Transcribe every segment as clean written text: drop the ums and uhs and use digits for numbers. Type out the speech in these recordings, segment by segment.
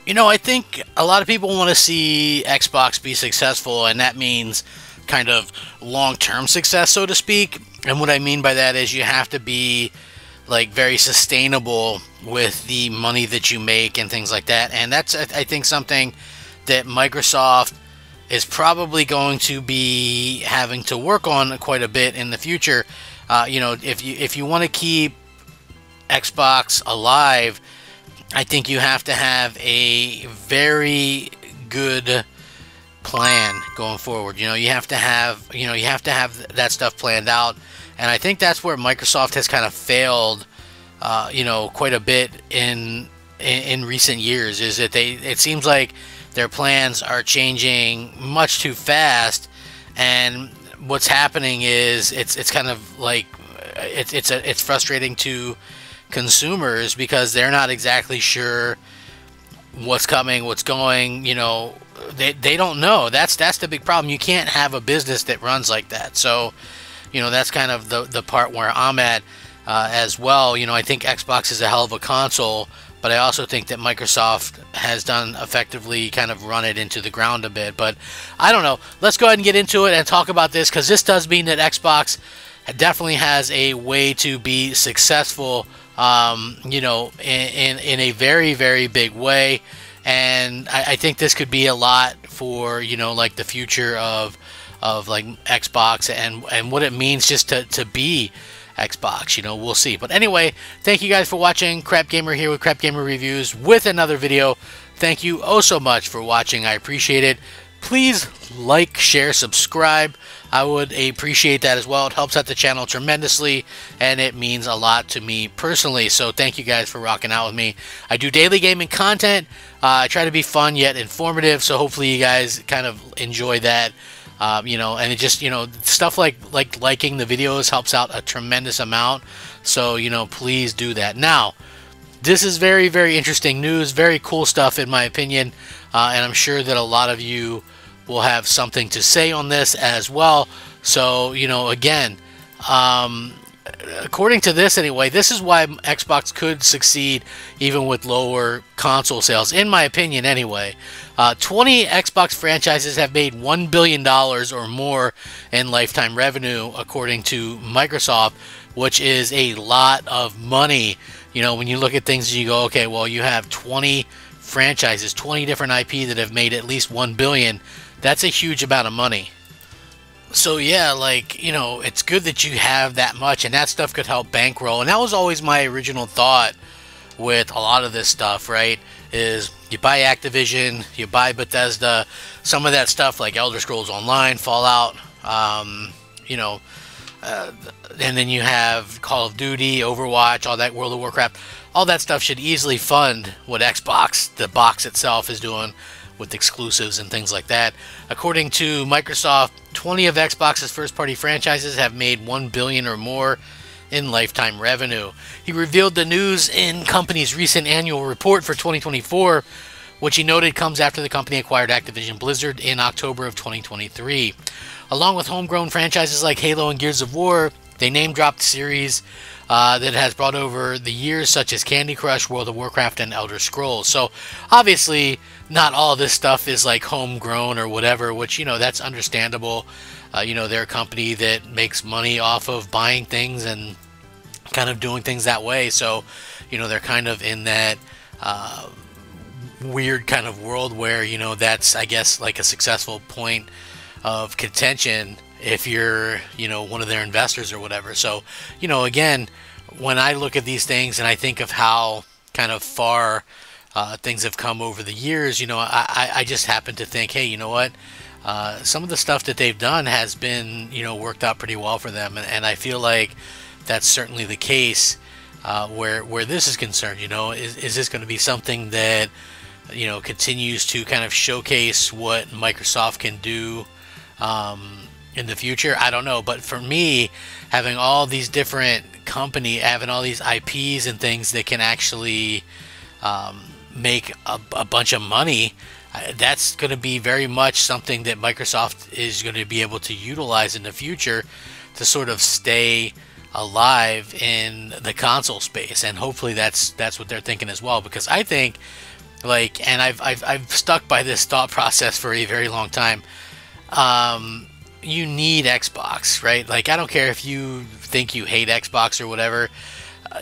You know, I think a lot of people want to see Xbox be successful, and that means kind of long-term success, so to speak. And what I mean by that is you have to be like very sustainable with the money that you make and things like that. And that's, I think, something that Microsoft is probably going to be having to work on quite a bit in the future. You know, if you want to keep Xbox alive, I think you have to have a very good plan going forward. You know, you have to have that stuff planned out, and I think that's where Microsoft has kind of failed, you know, quite a bit in recent years. Is that it seems like their plans are changing much too fast, and what's happening is it's kind of like it's frustrating to consumers because they're not exactly sure what's coming, what's going. You know, they don't know. That's the big problem. You can't have a business that runs like that. So, you know, that's kind of the part where I'm at as well. You know, I think Xbox is a hell of a console, but I also think that Microsoft has done effectively kind of run it into the ground a bit. But I don't know. Let's go ahead and get into it and talk about this, because this does mean that Xbox definitely has a way to be successful, you know, in a very, very big way. And I think this could be a lot for, you know, like the future of like Xbox and what it means just to be Xbox. You know, we'll see. But anyway, thank you guys for watching. Crap Gamer here with Crap Gamer Reviews with another video. Thank you oh so much for watching. I appreciate it. Please like, share, subscribe. I would appreciate that as well. It helps out the channel tremendously, and it means a lot to me personally. So thank you guys for rocking out with me. I do daily gaming content. I try to be fun yet informative, so hopefully you guys kind of enjoy that. You know, and it just, you know, stuff like liking the videos helps out a tremendous amount. So, you know, please do that. Now, this is very, very interesting news, very cool stuff in my opinion, and I'm sure that a lot of you will have something to say on this as well. So, you know, again, according to this anyway, this is why Xbox could succeed even with lower console sales, in my opinion anyway. 20 Xbox franchises have made $1 billion or more in lifetime revenue, according to Microsoft, which is a lot of money. You know, when you look at things and you go, okay, well, you have 20 franchises, 20 different IP that have made at least $1 billion. That's a huge amount of money. So yeah, like, you know, it's good that you have that much, and that stuff could help bankroll. And that was always my original thought with a lot of this stuff, right? Is you buy Activision, you buy Bethesda, some of that stuff like Elder Scrolls Online, Fallout, you know, and then you have Call of Duty, Overwatch, all that, World of Warcraft. All that stuff should easily fund what Xbox, the box itself, is doing with exclusives and things like that. According to Microsoft, 20 of Xbox's first-party franchises have made $1 billion or more in lifetime revenue. He revealed the news in company's recent annual report for 2024, which he noted comes after the company acquired Activision Blizzard in October of 2023. Along with homegrown franchises like Halo and Gears of War, they name-dropped series that has brought over the years, such as Candy Crush, World of Warcraft, and Elder Scrolls. So obviously not all this stuff is like homegrown or whatever, which, you know, that's understandable. You know, they're a company that makes money off of buying things and kind of doing things that way. So, you know, they're kind of in that weird kind of world where, you know, that's, I guess, like a successful point of contention if you're, you know, one of their investors or whatever. So, you know, again, when I look at these things and I think of how kind of far things have come over the years, you know, I just happen to think, hey, you know what? Some of the stuff that they've done has been, you know, worked out pretty well for them. And I feel like that's certainly the case where this is concerned. You know, is this going to be something that, you know, continues to kind of showcase what Microsoft can do in the future? I don't know. But for me, having all these different having all these IPs and things that can actually make a bunch of money, that's going to be very much something that Microsoft is going to be able to utilize in the future to sort of stay alive in the console space. And hopefully that's what they're thinking as well, because I think Like, and I've stuck by this thought process for a very long time. You need Xbox, right? Like, I don't care if you think you hate Xbox or whatever.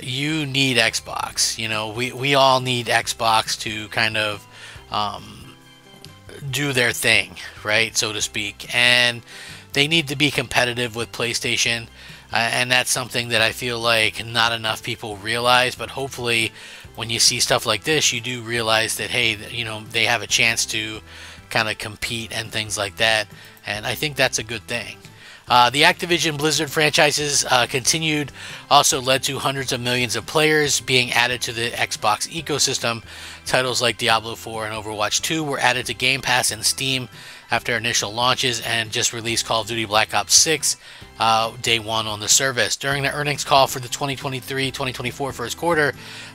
You need Xbox. You know, we all need Xbox to kind of do their thing, right, so to speak. And they need to be competitive with PlayStation. And that's something that I feel like not enough people realize. But hopefully, when you see stuff like this, you do realize that, hey, you know, they have a chance to kind of compete and things like that. And I think that's a good thing. The Activision Blizzard franchises continued, also led to hundreds of millions of players being added to the Xbox ecosystem. Titles like Diablo 4 and Overwatch 2 were added to Game Pass and Steam after initial launches, and just released Call of Duty Black Ops 6 day one on the service. During the earnings call for the 2023-2024 first quarter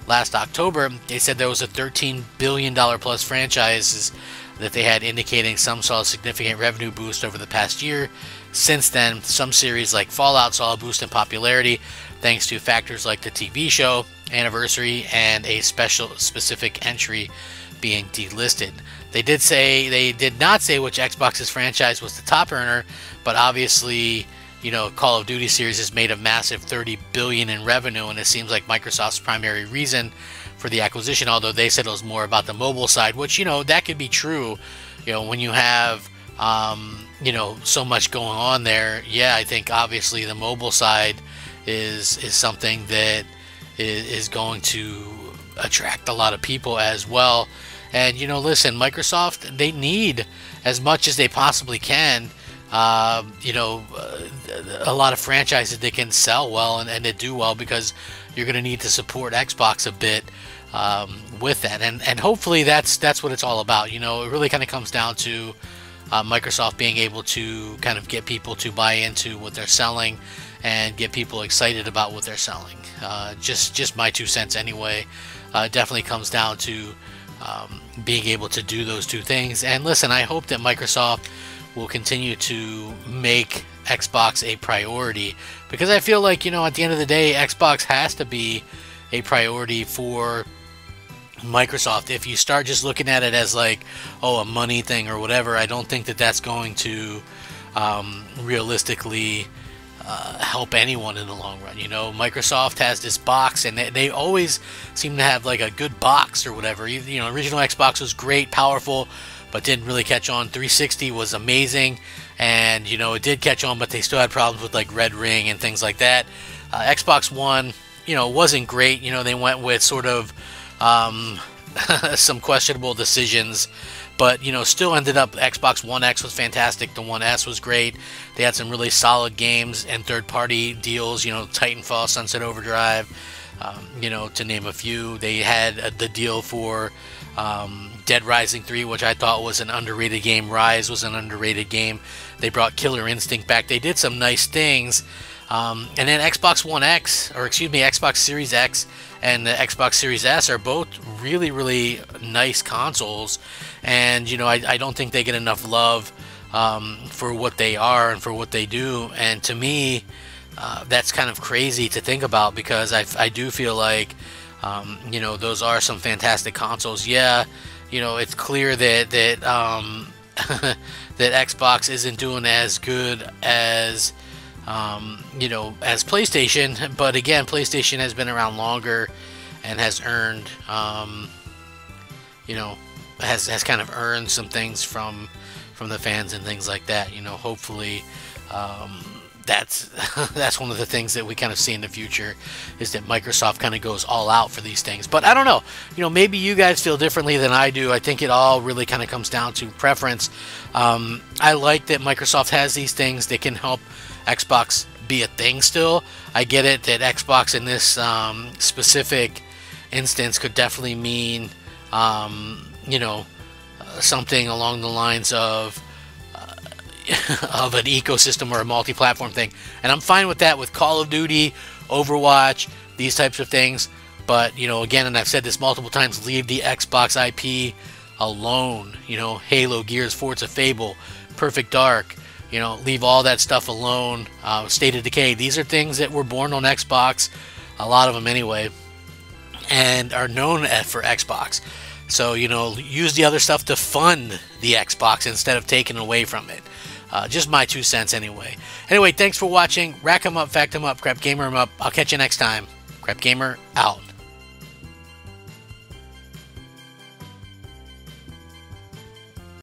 last October, they said there was a $13 billion plus franchises that they had, indicating some saw a significant revenue boost over the past year. Since then, some series like Fallout saw a boost in popularity thanks to factors like the TV show, anniversary, and a specific entry being delisted. They did not say which Xbox's franchise was the top earner, but obviously, you know, Call of Duty series has made a massive $30 billion in revenue, and it seems like Microsoft's primary reason for the acquisition, although they said it was more about the mobile side, which, you know, that could be true. You know, when you have you know, so much going on there. Yeah, I think obviously the mobile side is something that is going to attract a lot of people as well. And, you know, listen, Microsoft, they need as much as they possibly can, you know, a lot of franchises they can sell well and they do well, because you're going to need to support Xbox a bit with that. And hopefully that's what it's all about. You know, it really kind of comes down to Microsoft being able to kind of get people to buy into what they're selling and get people excited about what they're selling. Just my 2 cents anyway. Definitely comes down to being able to do those two things. And listen, I hope that Microsoft will continue to make Xbox a priority, because I feel like, you know, at the end of the day, Xbox has to be a priority for Microsoft. If you start just looking at it as like, oh, a money thing or whatever, I don't think that that's going to realistically help anyone in the long run. You know, Microsoft has this box, and they always seem to have like a good box or whatever. You know, original Xbox was great, powerful, but didn't really catch on. 360 was amazing, and, you know, it did catch on, but they still had problems with like Red Ring and things like that. Xbox One, you know, wasn't great. You know, they went with sort of some questionable decisions, but, you know, still ended up, Xbox One X was fantastic. The One S was great. They had some really solid games and third-party deals, you know, Titanfall, Sunset Overdrive, you know, to name a few. They had the deal for Dead Rising 3, which I thought was an underrated game. Rise was an underrated game. They brought Killer Instinct back. They did some nice things. And then Xbox One X, or excuse me, Xbox Series X and the Xbox Series S are both really, really nice consoles. And, you know, I don't think they get enough love for what they are and for what they do. And to me, that's kind of crazy to think about, because I do feel like, you know, those are some fantastic consoles. Yeah, you know, it's clear that that Xbox isn't doing as good as you know, as PlayStation, but again, PlayStation has been around longer and has earned, you know, has kind of earned some things from the fans and things like that. You know, hopefully, that's one of the things that we kind of see in the future, is that Microsoft kind of goes all out for these things. But I don't know, you know, maybe you guys feel differently than I do. I think it all really kind of comes down to preference. I like that Microsoft has these things that can help Xbox be a thing still. I get it that Xbox in this specific instance could definitely mean, you know, something along the lines of of an ecosystem or a multi-platform thing, and I'm fine with that with Call of Duty, Overwatch, these types of things. But, you know, again, and I've said this multiple times, leave the Xbox IP alone. You know, Halo, Gears, Forza, Fable, Perfect Dark, you know, leave all that stuff alone. State of Decay, these are things that were born on Xbox, a lot of them anyway, and are known for Xbox. So, you know, use the other stuff to fund the Xbox instead of taking away from it. Just my 2 cents anyway. Anyway, thanks for watching. Rack 'em up, fact 'em up, Crap Gamer 'em up. I'll catch you next time. Crap Gamer out.